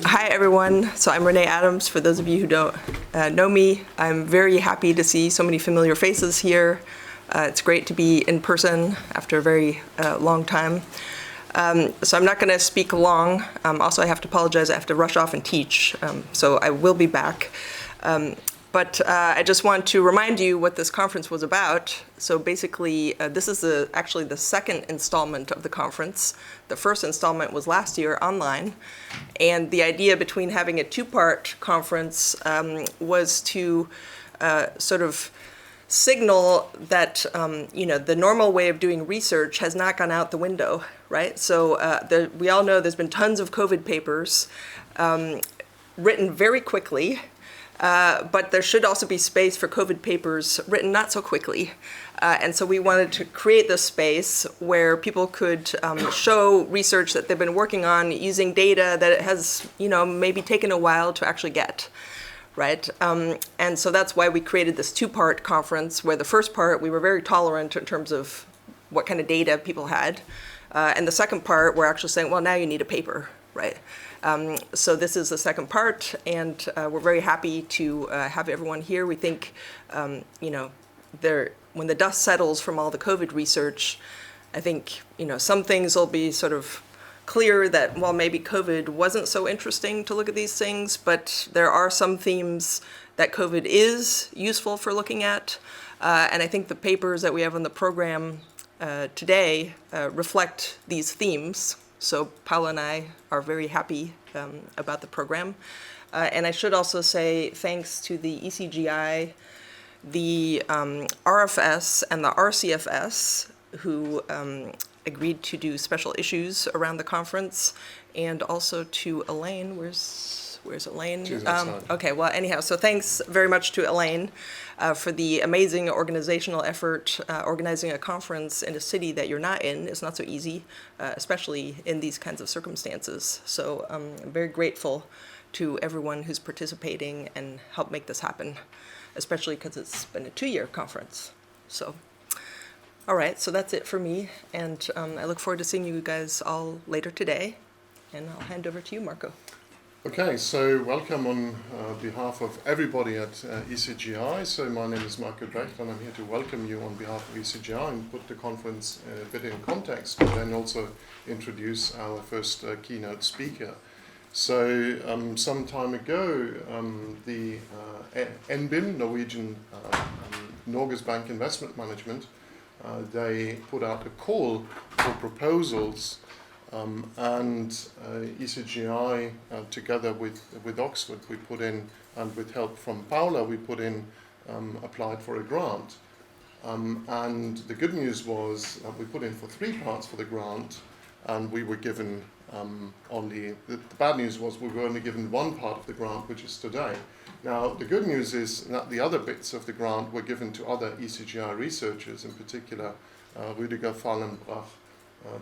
Hi, everyone. So I'm Renee Adams. For those of you who don't know me, I'm very happy to see so many familiar faces here. It's great to be in person after a very long time. So I'm not going to speak long. Also, I have to apologize. I have to rush off and teach, so I will be back. But I just want to remind you what this conference was about. So basically, this is actually the second installment of the conference. The first installment was last year online. And the idea between having a two-part conference was to sort of signal that the normal way of doing research has not gone out the window, right? So we all know there's been tons of COVID papers written very quickly. But there should also be space for COVID papers written not so quickly. And so we wanted to create this space where people could show research that they've been working on using data that it has, maybe taken a while to actually get, right? And so that's why we created this two-part conference, where the first part we were very tolerant in terms of what kind of data people had. And the second part, we're actually saying, well, now you need a paper, right? So this is the second part, and we're very happy to have everyone here. We think, when the dust settles from all the COVID research, I think, some things will be sort of clear that, well, maybe COVID wasn't so interesting to look at these things, but there are some themes that COVID is useful for looking at. And I think the papers that we have on the program today reflect these themes. So Paula and I are very happy about the program. And I should also say thanks to the ECGI, the RFS, and the RCFS, who agreed to do special issues around the conference, and also to Elaine. Where's Elaine? Okay, well, anyhow, so thanks very much to Elaine for the amazing organizational effort. Organizing a conference in a city that you're not in is not so easy, especially in these kinds of circumstances. So I'm very grateful to everyone who's participating and helped make this happen, especially because it's been a 2-year conference. So, all right, so that's it for me. And I look forward to seeing you guys all later today. And I'll hand over to you, Marco. Okay, so welcome on behalf of everybody at ECGI. So my name is Marco Brecht, and I'm here to welcome you on behalf of ECGI and put the conference a bit in context, but then also introduce our first keynote speaker. So some time ago, the NBIM, Norwegian Norges Bank Investment Management, they put out a call for proposals. And ECGI, together with Oxford, we put in, and with help from Paula, we put in, applied for a grant. And the good news was we put in for 3 parts for the grant, and we were given only, the bad news was we were only given 1 part of the grant, which is today. Now, the good news is that the other bits of the grant were given to other ECGI researchers, in particular Rüdiger Fallenbach,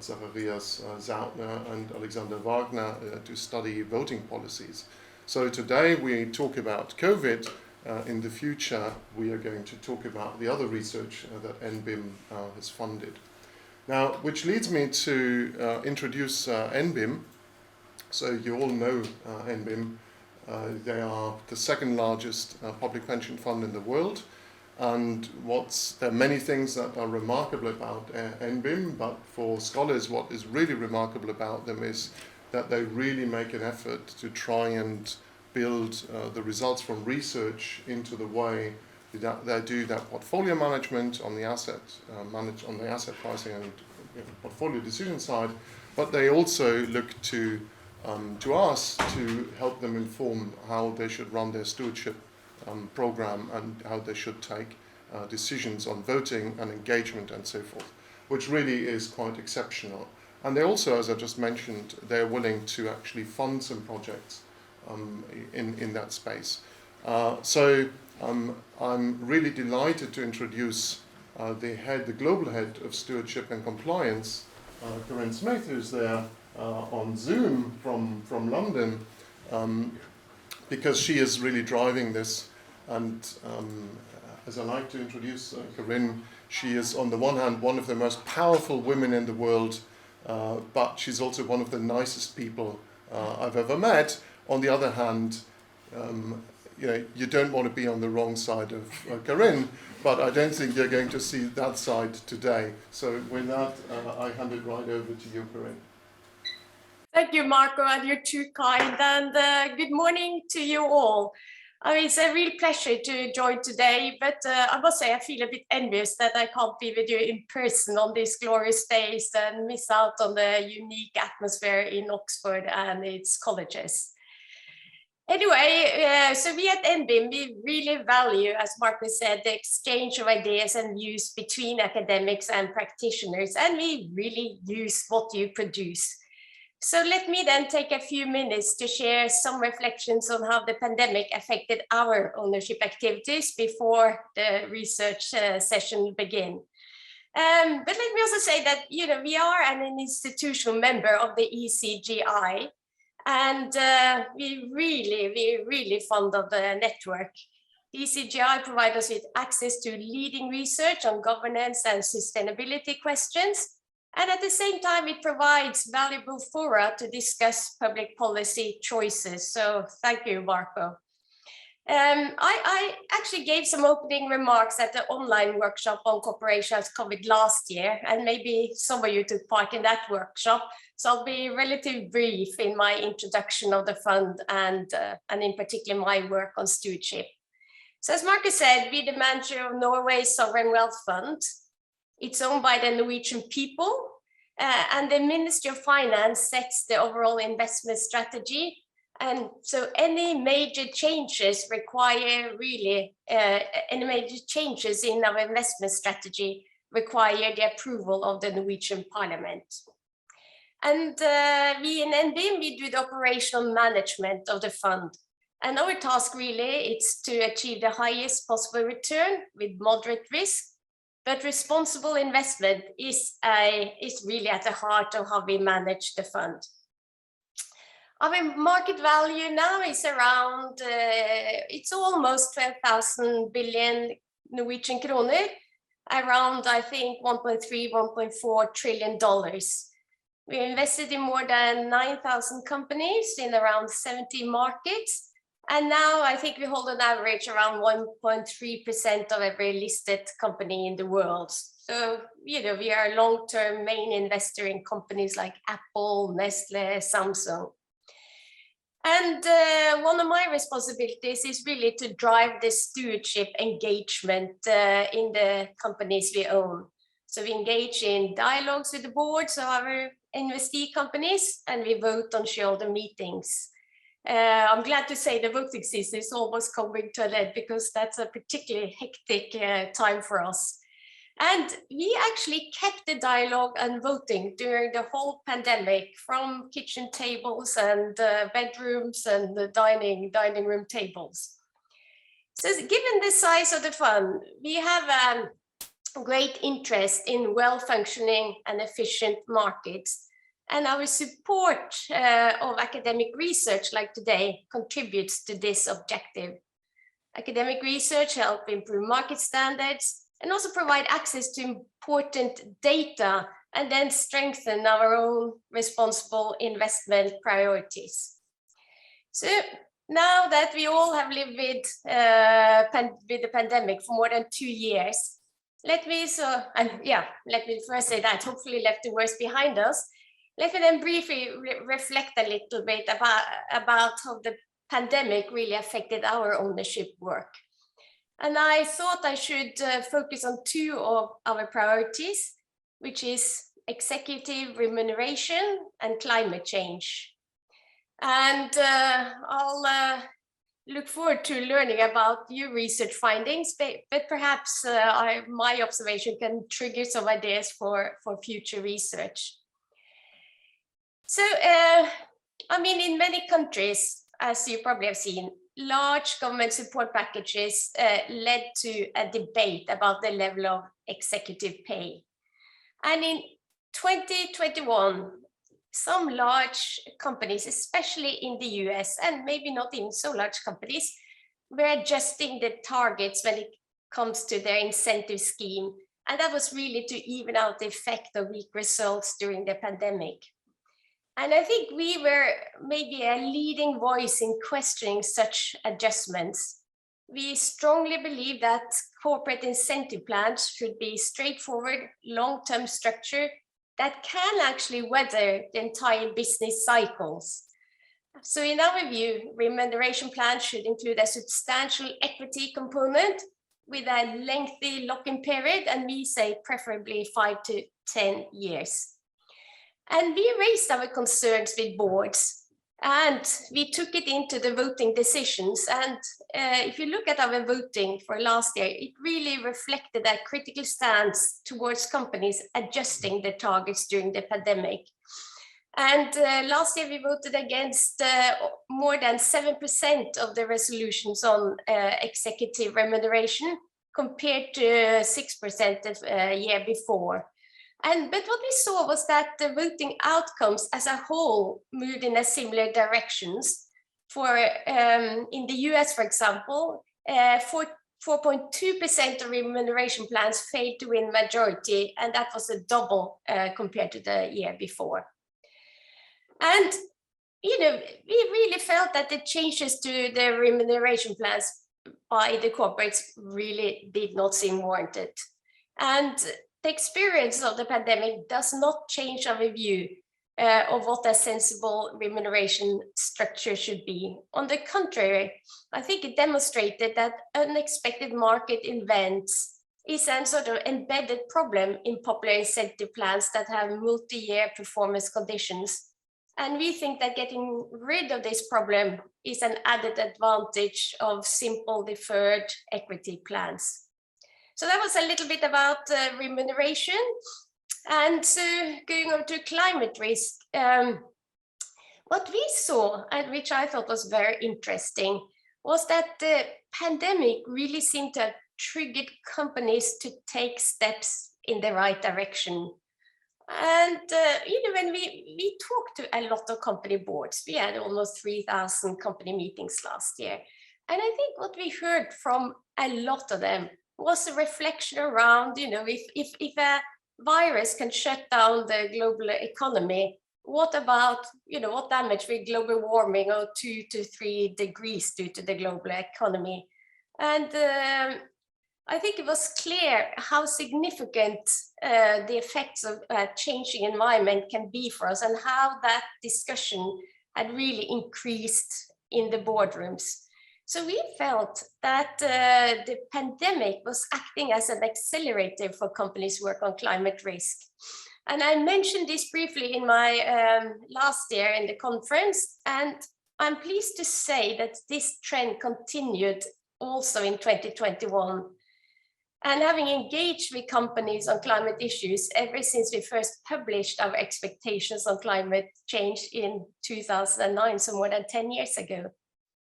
Zacharias Zautner and Alexander Wagner to study voting policies. So today we talk about COVID. In the future we are going to talk about the other research that NBIM has funded. Now, which leads me to introduce NBIM. So you all know NBIM. They are the second largest public pension fund in the world. And there are many things that are remarkable about NBIM, but for scholars what is really remarkable about them is that they really make an effort to try and build the results from research into the way that they do their portfolio management on the asset pricing and portfolio decision side, but they also look to us to help them inform how they should run their stewardship program and how they should take decisions on voting and engagement and so forth, which really is quite exceptional. And they also, as I just mentioned, they're willing to actually fund some projects in that space. So I'm really delighted to introduce the global head of stewardship and compliance, Carine Smith, who's there on Zoom from London, because she is really driving this. And as I like to introduce Carine, she is on the one hand one of the most powerful women in the world, but she's also one of the nicest people I've ever met. On the other hand, you don't want to be on the wrong side of Carine, but I don't think you're going to see that side today. So with that, I hand it right over to you, Carine. Thank you, Marco, and you're too kind. And good morning to you all. I mean, it's a real pleasure to join today, but I must say I feel a bit envious that I can't be with you in person on these glorious days and miss out on the unique atmosphere in Oxford and its colleges. Anyway, so we at NBIM, we really value, as Marco said, the exchange of ideas and views between academics and practitioners, and we really use what you produce. So let me then take a few minutes to share some reflections on how the pandemic affected our ownership activities before the research session begin. But let me also say that, we are an institutional member of the ECGI, and we're really fond of the network. ECGI provides us with access to leading research on governance and sustainability questions. And at the same time, it provides valuable fora to discuss public policy choices. So thank you, Marco. I actually gave some opening remarks at the online workshop on cooperation as COVID last year, and maybe some of you took part in that workshop. So I'll be relatively brief in my introduction of the fund and in particular my work on stewardship. So as Marco said, we're the manager of Norway's Sovereign Wealth Fund. It's owned by the Norwegian people, and the Ministry of Finance sets the overall investment strategy. And so any major changes in our investment strategy require the approval of the Norwegian Parliament. And we in NBIM, we do the operational management of the fund. And our task really is to achieve the highest possible return with moderate risk. But responsible investment is really at the heart of how we manage the fund. Our market value now is around, it's almost 12,000 billion Norwegian kroner, around, I think, $1.3, $1.4 trillion. We invested in more than 9,000 companies in around 70 markets. And now I think we hold an average around 1.3% of every listed company in the world. So, we are a long-term main investor in companies like Apple, Nestle, Samsung. And one of my responsibilities is really to drive the stewardship engagement in the companies we own. So we engage in dialogues with the boards of our investee companies, and we vote on shareholder meetings. I'm glad to say the voting season is almost coming to an end because that's a particularly hectic time for us. And we actually kept the dialogue and voting during the whole pandemic, from kitchen tables and bedrooms and the dining room tables. So given the size of the fund, we have great interest in well-functioning and efficient markets. And our support of academic research like today contributes to this objective. Academic research helps improve market standards and also provide access to important data and then strengthen our own responsible investment priorities. So now that we all have lived with the pandemic for more than 2 years, let me first say that hopefully left the worst behind us. Let me then briefly reflect a little bit about how the pandemic really affected our ownership work. And I thought I should focus on two of our priorities, which is executive remuneration and climate change. And I'll look forward to learning about your research findings, but perhaps my observation can trigger some ideas for future research. So, in many countries, as you probably have seen, large government support packages led to a debate about the level of executive pay. And in 2021, some large companies, especially in the US, and maybe not even so large companies, were adjusting the targets when it comes to their incentive scheme. And that was really to even out the effect of weak results during the pandemic. And I think we were maybe a leading voice in questioning such adjustments. We strongly believe that corporate incentive plans should be straightforward, long-term structure that can actually weather the entire business cycles. So in our view, remuneration plans should include a substantial equity component with a lengthy lock-in period, and we say preferably 5 to 10 years. And we raised our concerns with boards, and we took it into the voting decisions. And if you look at our voting for last year, it really reflected a critical stance towards companies adjusting their targets during the pandemic. And last year we voted against more than 7% of the resolutions on executive remuneration, compared to 6% the year before. But what we saw was that the voting outcomes as a whole moved in a similar directions. For in the US, for example, 4.2% of remuneration plans failed to win majority, and that was a double compared to the year before. And we really felt that the changes to the remuneration plans by the corporates really did not seem warranted. And the experience of the pandemic does not change our view of what a sensible remuneration structure should be. On the contrary, I think it demonstrated that unexpected market events is a sort of embedded problem in popular incentive plans that have multi-year performance conditions. And we think that getting rid of this problem is an added advantage of simple deferred equity plans. So that was a little bit about remuneration. And so going on to climate risk, what we saw, and which I thought was very interesting, was that the pandemic really seemed to have triggered companies to take steps in the right direction. And when we talked to a lot of company boards, we had almost 3,000 company meetings last year. And I think what we heard from a lot of them was a reflection around, if a virus can shut down the global economy, what about, what damage with global warming of 2 to 3 degrees due to the global economy? And I think it was clear how significant the effects of a changing environment can be for us, and how that discussion had really increased in the boardrooms. So we felt that the pandemic was acting as an accelerator for companies' work on climate risk. And I mentioned this briefly in my last year in the conference, and I'm pleased to say that this trend continued also in 2021. And having engaged with companies on climate issues ever since we first published our expectations on climate change in 2009, so more than 10 years ago,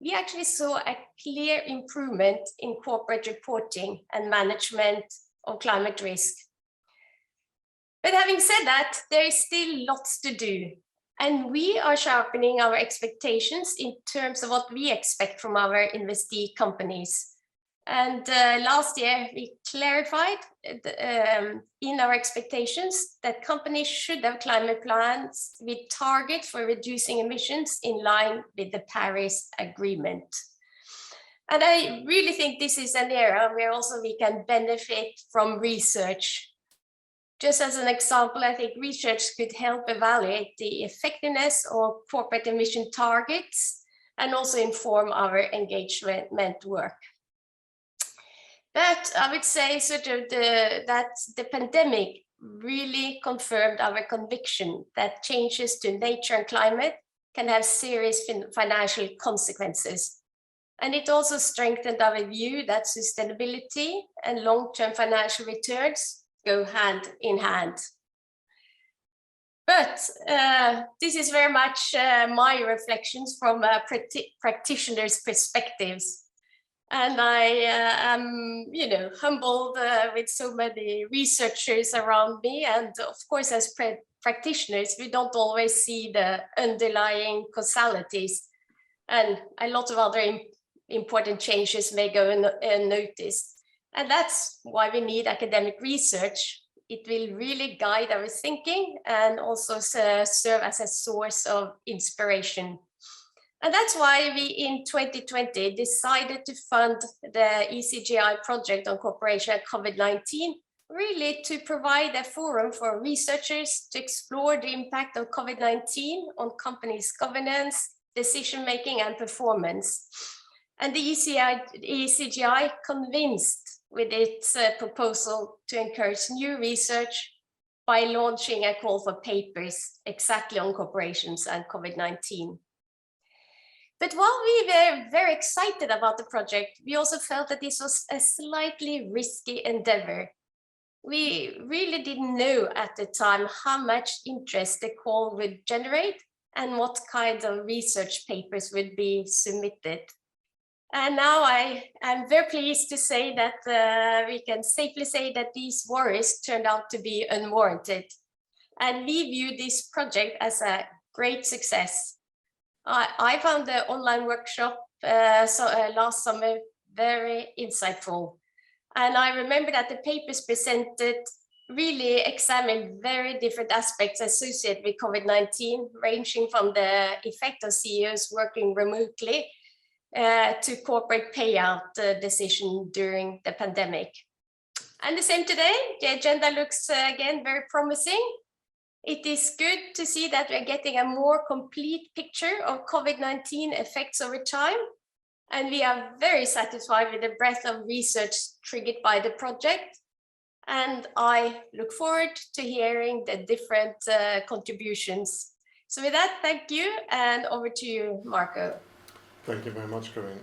we actually saw a clear improvement in corporate reporting and management of climate risk. But having said that, there is still lots to do. And we are sharpening our expectations in terms of what we expect from our investee companies. And last year, we clarified in our expectations that companies should have climate plans with targets for reducing emissions in line with the Paris Agreement. And I really think this is an area where also we can benefit from research. Just as an example, I think research could help evaluate the effectiveness of corporate emission targets and also inform our engagement work. But I would say that the pandemic really confirmed our conviction that changes to nature and climate can have serious financial consequences. And it also strengthened our view that sustainability and long-term financial returns go hand in hand. But this is very much my reflections from a practitioner's perspectives. And I am, humbled with so many researchers around me. And of course, as practitioners, we don't always see the underlying causalities. And a lot of other important changes may go unnoticed. And that's why we need academic research it will really guide our thinking and also serve as a source of inspiration. And that's why we in 2020 decided to fund the ECGI project on cooperation at COVID-19, really to provide a forum for researchers to explore the impact of COVID-19 on companies' governance, decision-making and performance. And the ECGI convinced with its proposal to encourage new research by launching a call for papers exactly on corporations and COVID-19. But while we were very excited about the project, we also felt that this was a slightly risky endeavor. We really didn't know at the time how much interest the call would generate and what kind of research papers would be submitted. And now I am very pleased to say that we can safely say that these worries turned out to be unwarranted. And we view this project as a great success. I found the online workshop last summer very insightful. And I remember that the papers presented really examined very different aspects associated with COVID-19, ranging from the effect of CEOs working remotely to corporate payout decision during the pandemic. And the same today, the agenda looks again very promising. It is good to see that we're getting a more complete picture of COVID-19 effects over time. And we are very satisfied with the breadth of research triggered by the project. And I look forward to hearing the different contributions. So with that, thank you, and over to you, Marco. Thank you very much, Carine.